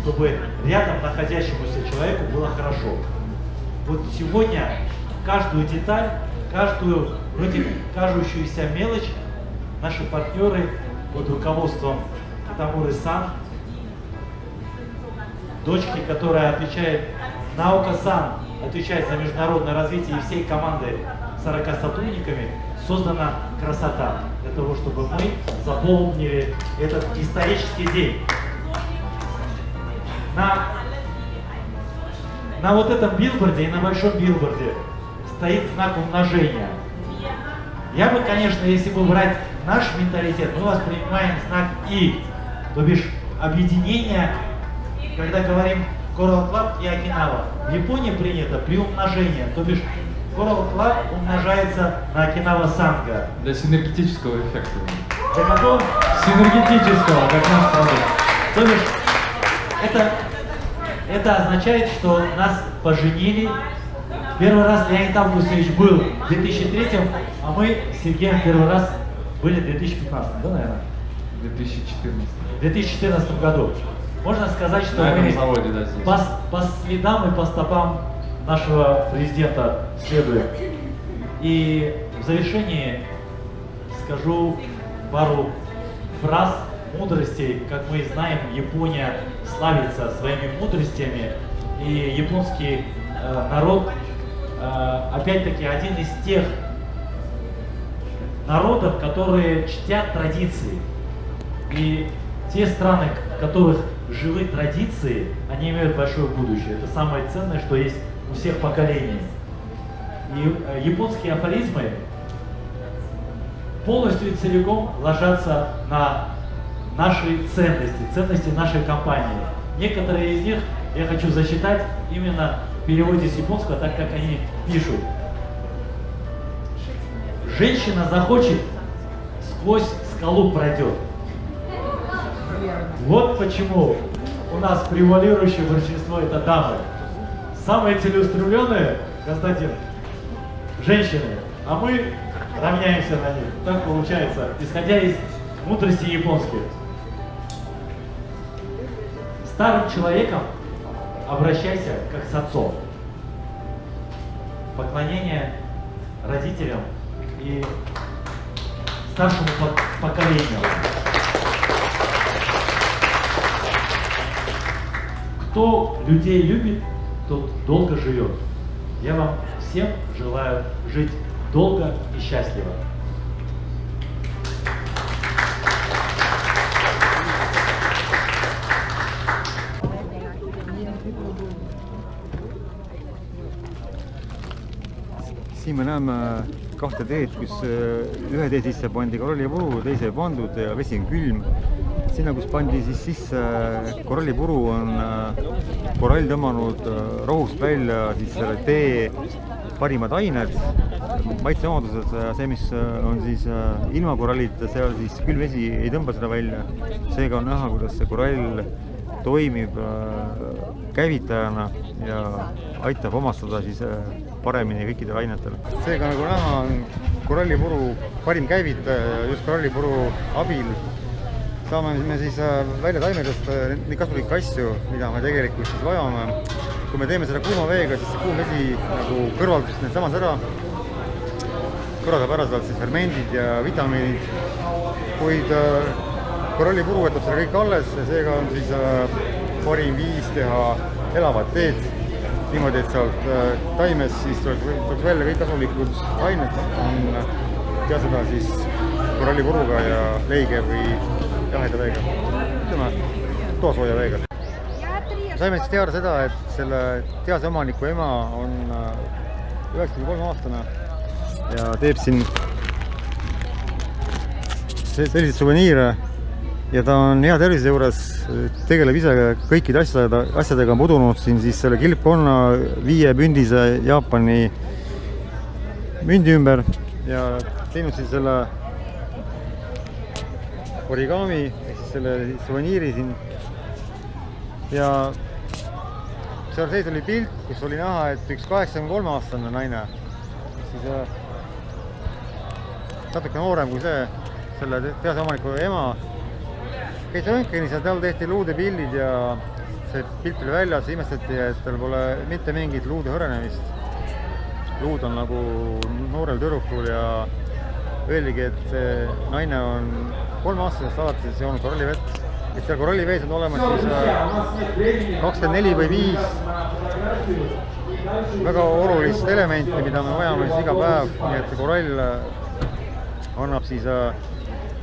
чтобы рядом находящемуся человеку было хорошо. Вот сегодня каждую деталь, каждую вроде кажущуюся мелочь наши партнеры под руководством Китамуры-сан, дочки, которая отвечает, Наока-сан, отвечает за международное развитие, и всей команды 40 сотрудниками создана красота для того, чтобы мы запомнили этот исторический день. На вот этом билборде и на большом билборде стоит знак умножения. Я бы, конечно, если бы брать наш менталитет, мы воспринимаем знак И, то бишь объединение, когда говорим Coral Club и Okinawa. В Японии принято при умножении, то бишь Coral Club умножается на Okinawa Sanga. Для синергетического эффекта. Для какого? Синергетического, как наш продукт. То бишь, это означает, что нас поженили. Первый раз Леонид Августович был в 2003, а мы с Сергеем первый раз были в 2015, да, наверное? В 2014 году. Можно сказать, что мы заводе, да, по следам и по стопам нашего президента следуем. И в завершении скажу пару фраз, мудростей. Как мы знаем, Япония славится своими мудростями, и японский народ, опять-таки, один из тех народов, которые чтят традиции. И те страны, в которых живы традиции, они имеют большое будущее. Это самое ценное, что есть у всех поколений. И японские афоризмы полностью и целиком ложатся на наши ценности, ценности нашей компании. Некоторые из них я хочу зачитать именно в переводе с японского, так как они пишут. Женщина захочет, сквозь скалу пройдет. Вот почему у нас превалирующее большинство это дамы. Самые целеустремленные, Константин, женщины, а мы равняемся на них. Так получается, исходя из мудрости японских. Старым человеком обращайся как с отцом. Поклонение родителям и старшему поколению. Кто людей любит, тот долго живет. Я вам всем желаю жить долго и счастливо. Siin me näeme kahte teed, kus ühe tee sisse pandi korallipuru, teise ei pandud ja vesi on külm. Sinna, kus pandi siis sisse korallipuru, on korall tõmmanud rohust välja siis selle tee parimad ained, maitseomadused, see, mis on siis ilma korallita, seal siis külm vesi ei tõmba seda välja. Seega on näha, kuidas see korall toimib käivitajana ja aitab omastada siis paremini kõikidele ainetele. Seega nagu näha on korallipuru parim käivitaja, just korallipuru abil saame me siis välja taimedest nii kasulikke asju, mida me tegelikult siis vajame. Kui me teeme seda kuuma veega, siis see kuum vesi nagu kõrvaldab need samas ära korrapäraselt siis fermendid ja vitamiinid, kuid korallipuru võtab selle kõik alles ja seega on siis parim viis teha elavat teed niimoodi, et sealt taimest siis tuleks välja kõik kasulikud ained, on teha seda siis korallipuruga ja leige või jaheda veega, ütleme toasooja veega. Saime siis teada seda, et selle tehase omaniku ema on 93-aastane ja teeb siin selliseid suveniire ja ta on hea tervise juures, tegeleb ise kõikide asjadega, on pudunud siin siis selle kilpkonna 5 mündise Jaapani mündi ümber ja teinud siis selle origami ehk siis selle suveniiri siin ja seal sees oli pilt, kus oli näha, et üks 83-aastane naine, siis natuke noorem kui see, selle tehase omaniku ema, käis röntgenis ja tal tehti luudepildid ja see pilt tuli väljas, imestati, et tal pole mitte mingit luude hõrenemist. Luud on nagu noorel tüdrukul ja öeldigi, et see naine on 3-aastasest alates joonud korallivett. Et seal korallivees on olemas siis 24 või 5 väga olulist elementi, mida me vajame siis iga päev, nii et see korall annab siis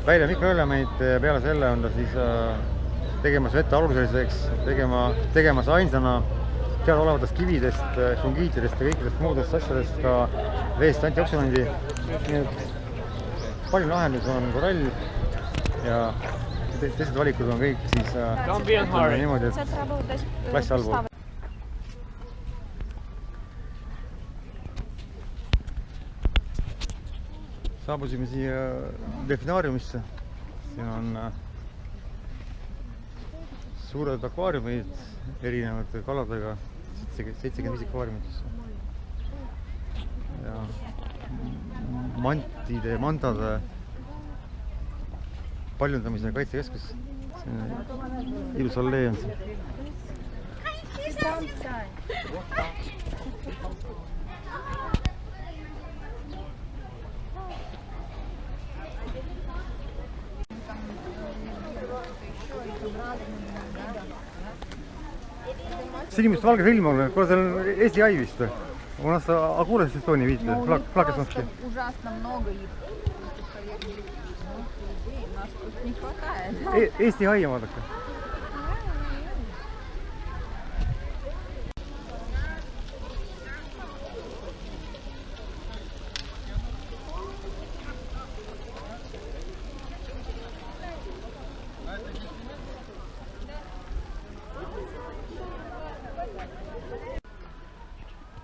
välja mikroelemente ja peale selle on ta siis tegemas vette aluseliseks, tegemas ainsana seal olevatest kividest, fungiitidest ja kõikidest muudest asjadest ka veest antioksüdandi. Nii et palju lahendus on korall ja teised valikud on kõik siis niimoodi, et klass allpool. Saabusime siia delfinaariumisse. Siin on suured akvaariumid erinevate kaladega, 75 akvaariumit. Ja mantide ja mantade paljundamise kaitsekeskus. Ilus allee on siin. Sinimustvalge film on, kuule see on Eesti ai vist. У нас акула с Эстонии, видите, флаг эстонский. Ужасно много их. Нас тут не хватает. Eesti ai vaadake.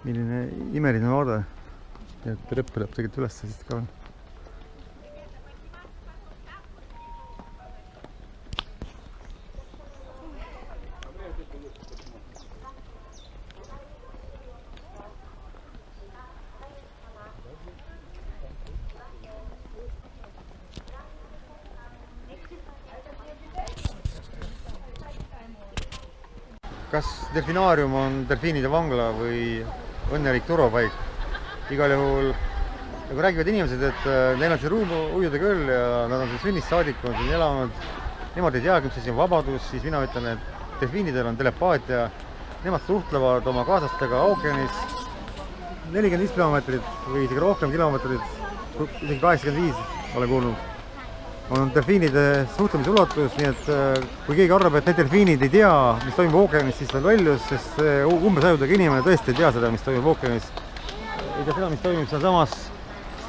Milline imeline vaade. Et repp läheb tegelikult üles siit ka. Kas delfinaarium on delfiinide vangla või õnnelik turvapaik? Igal juhul nagu räägivad inimesed, et neil on siin ruum ujuda küll ja nad on siin sünnist saadik on siin elanud. Nemad ei teagi, mis asi on vabadus, siis mina ütlen, et delfiinidel on telepaatia. Nemad suhtlevad oma kaaslastega ookeanis 45 kilomeetrit või isegi rohkem kilomeetrit, isegi 85 olen kuulnud. On delfiinide suhtlemise ulatus, nii et kui keegi arvab, et need delfiinid ei tea, mis toimub ookeanis, siis ta on lollus, sest umbes ajudega inimene tõesti ei tea seda, mis toimub ookeanis. Ei tea seda, mis toimub seal samas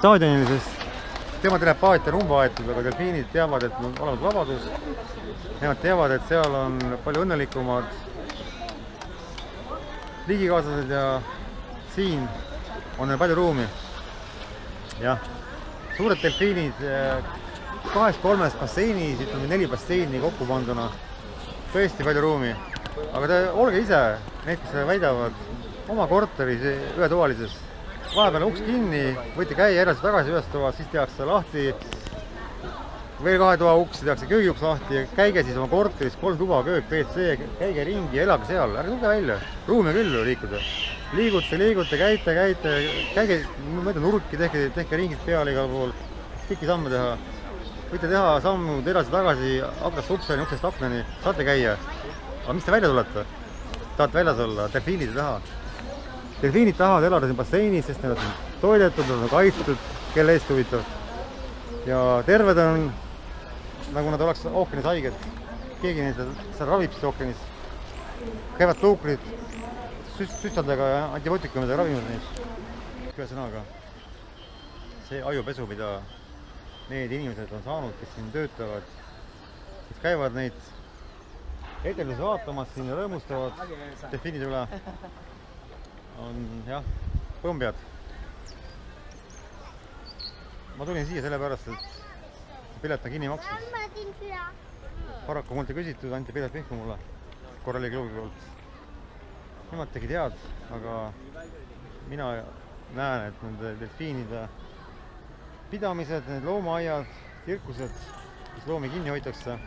staadionil, sest tema telepaatia on umbaaetud, aga delfiinid teavad, et on olemas vabadus. Nemad teavad, et seal on palju õnnelikumad liigikaaslased ja siin on neil palju ruumi. Jah, suured delfiinid 2-3 basseinis, ütleme 4 basseini kokku panduna, tõesti palju ruumi. Aga te olge ise, need, kes väidavad, oma korteris ühetoalises. Vahepeal uks kinni, võite käia edasi tagasi ühes toas, siis tehakse lahti. Veel 2 toa uks, tehakse köögiuks lahti ja käige siis oma korteris 3 tuba, köök, WC, käige ringi, elage seal, ärge tulge välja. Ruumi küll liikuda. liigute, käige mööda nurki, tehke ringid peale igal pool, pikki samme teha. Võite teha sammud edasi-tagasi, aknast ukseni, uksest aknani, saate käia. Aga mis te välja tulete? Tahate väljas olla, delfiinid ei taha. Delfiinid tahavad elada siin basseinis, sest need on toidetud, nad on kaitstud, kelle eest huvitav. Ja terved on, nagu nad oleks ookeanis haiged. Keegi neid seal ravib siis ookeanis. Käivad tuukrid, süstadega ja antibootikumidega ravimas neid. Ühesõnaga, see ajupesu, mida need inimesed on saanud, kes siin töötavad, kes käivad neid edelusi vaatamas siin ja rõõmustavad delfiinide üle, on jah, põmbjad. Ma tulin siia sellepärast, et pilet on kinni makstud. Paraku mult ei küsitud, anti pilet pihku mulle korrali klubi poolt. Nemad tegid head, aga mina näen, et nende delfiinide pidamised, need loomaaiad, tsirkused, kus loomi kinni hoitakse,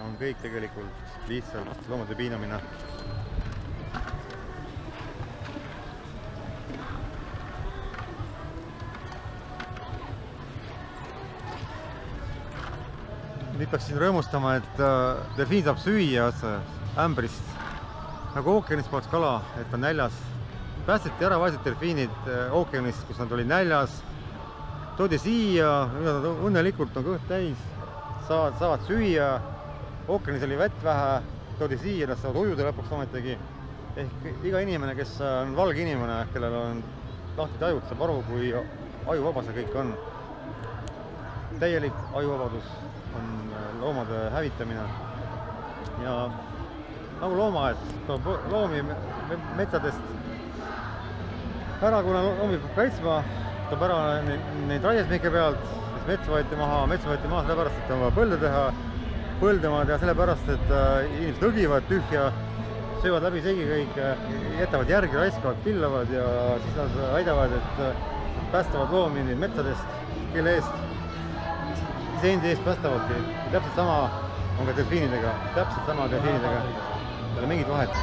on kõik tegelikult lihtsalt loomade piinamine. Nüüd peaks siin rõõmustama, et delfiin saab süüa ämbrist. Nagu ookeanis poleks kala, et on näljas. Päästeti ära vaesed delfiinid ookeanist, kus nad olid näljas. Toodi siia, nad õnnelikult on kõht täis, saavad süüa. Ookeanis oli vett vähe, toodi siia, nad saavad ujuda lõpuks ometegi. Ehk iga inimene, kes on valge inimene, kellel on lahti tajud, saab aru, kui ajuvabas see kõik on. Täielik ajuvabadus on loomade hävitamine. Ja nagu loomaaed, toob loomi metsadest ära, kuna loomi peab kaitsma, toob ära neid raiesmike pealt, siis metsa võeti maha sellepärast, et on vaja põlde teha, põldemaad ja sellepärast, et inimesed õgivad tühja, söövad läbi segi kõik, jätavad järgi, raiskavad, pillavad ja siis nad väidavad, et päästavad loomi metsadest, kelle eest, iseendi eest päästavadki. Täpselt sama on ka delfiinidega, ei ole mingit vahet.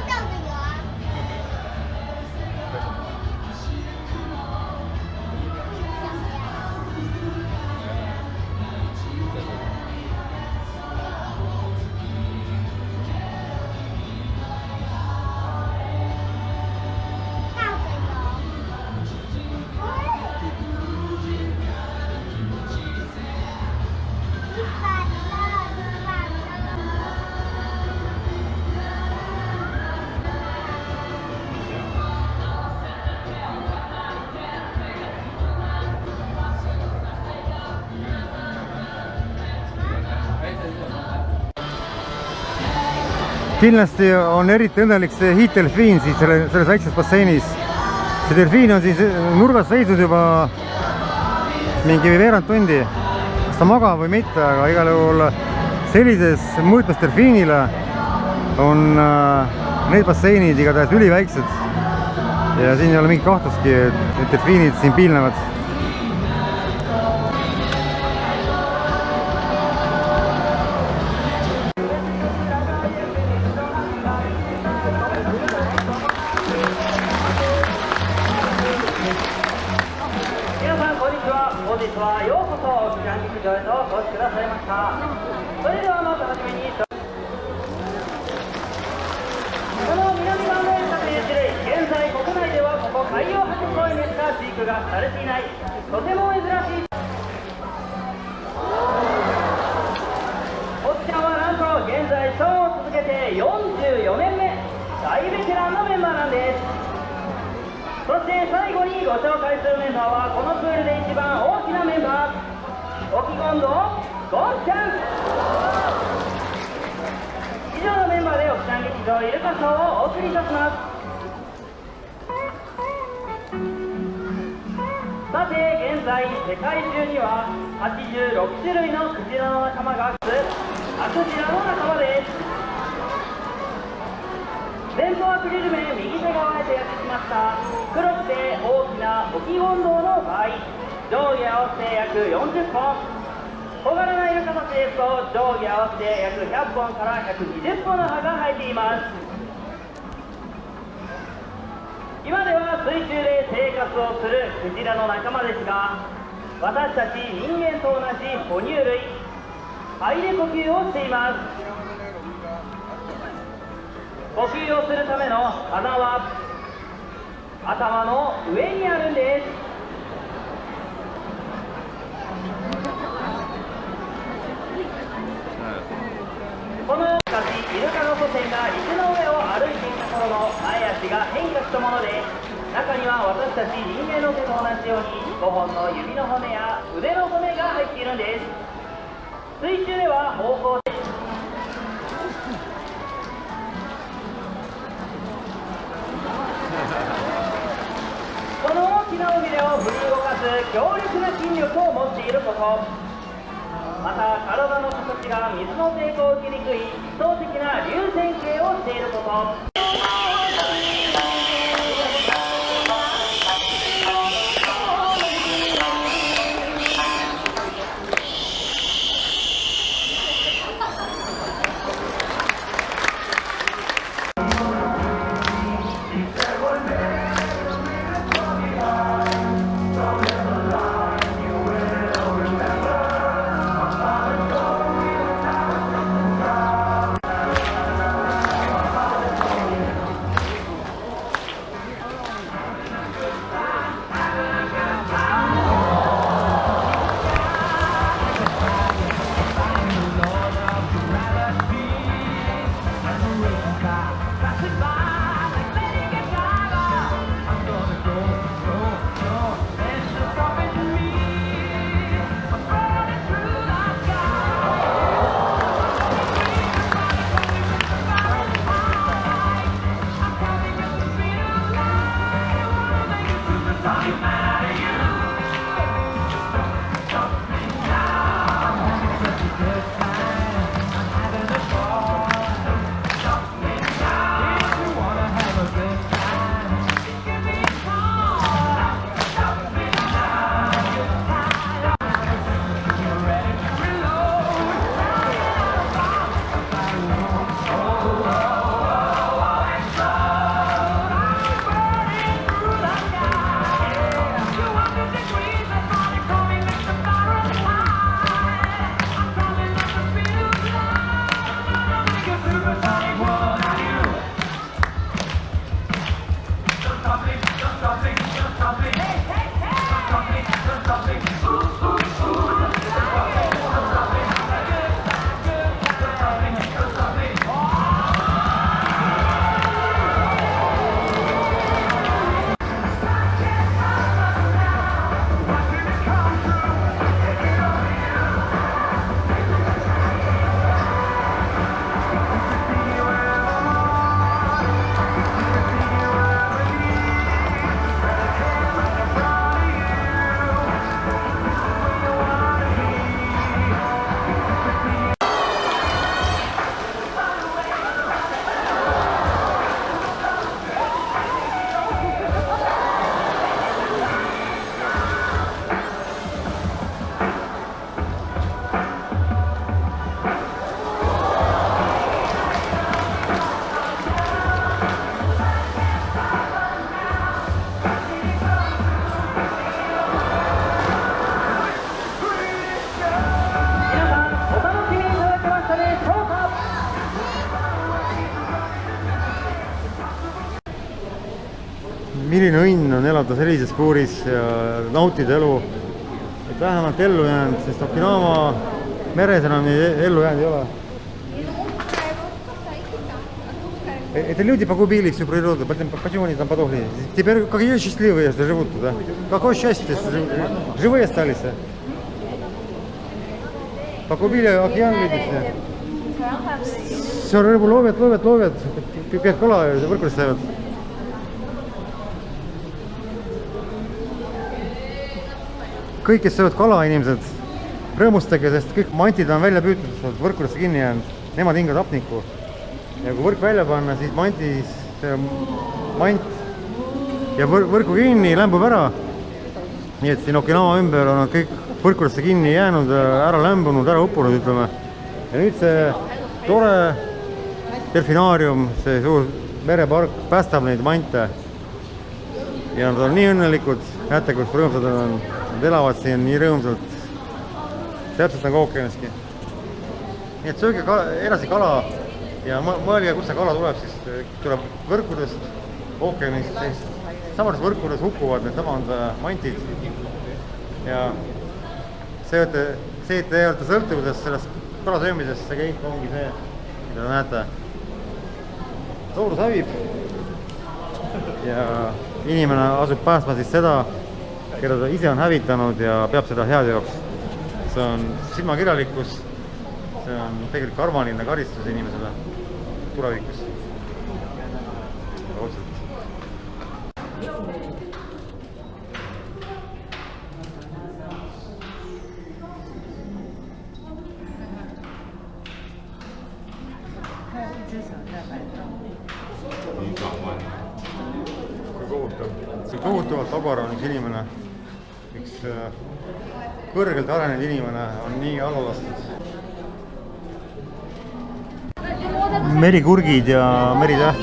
Kindlasti on eriti õnnelik see hiiddelfiin siis selles väikses basseinis. See delfiin on siis nurgas seisnud juba mingi veerand tundi. Kas ta magab või mitte, aga igal juhul sellises mõõtmes delfiinile on need basseinid igatahes üliväiksed. Ja siin ei ole mingit kahtlustki, et delfiinid siin piilnevad. 今では水中で生活をするクジラの仲間ですが、私たち人間と同じ哺乳類、肺で呼吸をしています。呼吸をするための鼻は頭の上にあるんです。この昔、イルカの祖先が陸の上を歩いていた頃の前足が変化したもので、中には私たち人間の手と同じように5本の指の骨や腕の骨が入っているんです。水中では方向でこの大きな尾びれを振り動かす強力な筋力を持っていること、また体の形が水の抵抗を受けにくい理想的な流線形をしていること。milline õnn on elada sellises puuris ja nautida elu, et vähemalt ellu jäänud, sest Okinawa meres enam ellu jäänud ei ole. Это люди погубили всю природу, почему они там подохли? Теперь какие счастливые живут туда? Какое счастье, что живые остались? Погубили океан, видите? Все рыбу ловят, пипят кала ja võrkustavad. Kõik, kes söövad kala, inimesed, rõõmustage, sest kõik mantid on välja püütud, võrkudesse kinni jäänud, nemad hingavad hapnikku. Ja kui võrk välja panna, siis mant ja võrku kinni lämbub ära. Nii et siin Okinawa ümber on kõik võrkudesse kinni jäänud, ära lämbunud, ära uppunud, ütleme. Ja nüüd see tore delfinaarium, see suur merepark päästab neid mante. ja nad on nii õnnelikud, näete, kus rõõmsad nad on, nad elavad siin nii rõõmsalt, täpselt nagu ookeaniski. Nii et sööge edasi kala ja mõelge, kust see kala tuleb, siis tuleb võrkudest, ookeanist, samades võrkudes hukkuvad need samad mantid ja see, et te olete sõltuvuses sellest kala söömisest, see kõik ongi see, mida te näete. Loodus hävib ja inimene asub päästma siis seda, keda ta ise on hävitanud ja peab seda heateoks. See on silmakirjalikkus, see on tegelikult karmaline karistus inimesele tulevikus. Otselt. See kohutavalt vabar on üks inimene, üks kõrgelt arenenud inimene on nii alla lastud. Merikurgid ja meritäht.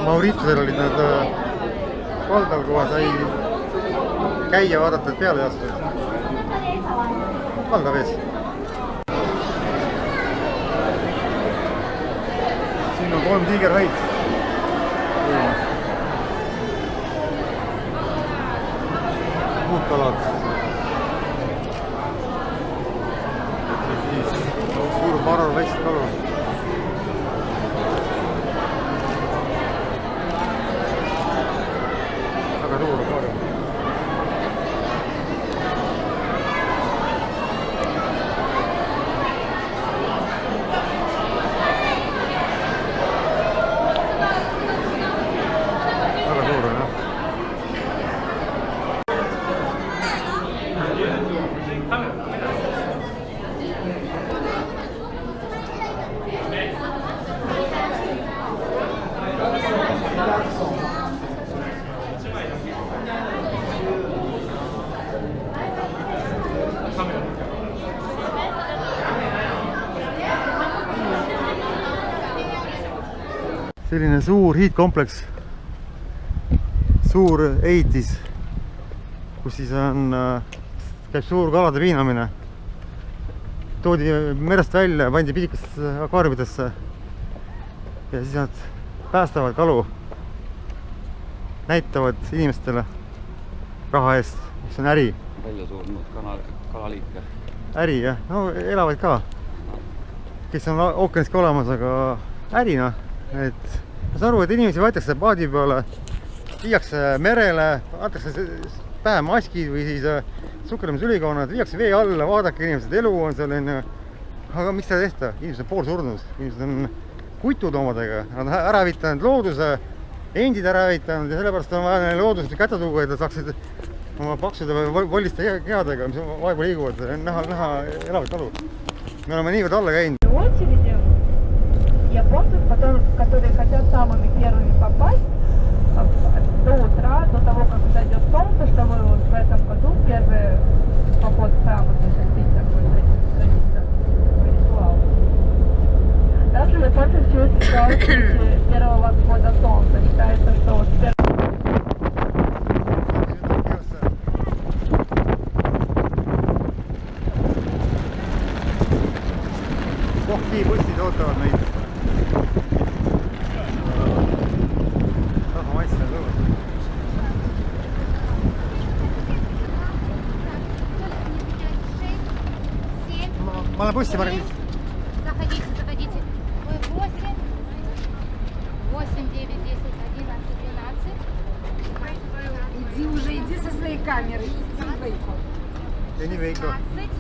Mauritiusel olid nad kaldal, kuhu sai käia, vaadata, et peale ei astunud. Valdavees. Siin on 3 tiigerhäid. Muud kalad. Siis suur maral väikse kalu. Väga suur akvaarium. Selline suur hiidkompleks, suur ehitis, kus siis on, käib suur kalade piinamine. Toodi merest välja, pandi pisikestesse akvaariumitesse ja siis nad päästavad kalu, näitavad inimestele raha eest, mis on äri. Välja surnud kalaliike. Äri jah, no elavad ka, kes on ookeanis ka olemas, aga ärina. Et ma saan aru, et inimesi võetakse paadi peale, viiakse merele, antakse pähe maskid või siis sukeldumisülikonnad, viiakse vee alla, vaadake inimesed, elu on selline. Aga miks seda tehta? Inimesed on pool surnud, inimesed on kutud omadega, nad on ära hävitanud looduse, endid ära hävitanud ja sellepärast on vaja looduslik kätte tuua, et nad saaksid oma paksude või volliste kehadega, mis vaevu liiguvad, näha elavat kalu. Me oleme niivõrd alla käinud. Японцев, которые хотят самыми первыми попасть до утра, до того, как зайдет солнце, чтобы вот в этом году первый поход в храм осуществить такой традиция, ритуал. Также японцы все это делают после первого восхода солнца. Считается, что вот Kohvipussid ootavad meid. Ma olen bussi panen. Заходите. 8, 9, 10, 11, 12. Иди уже, иди со своей камерой. Иди, Вейко. 15.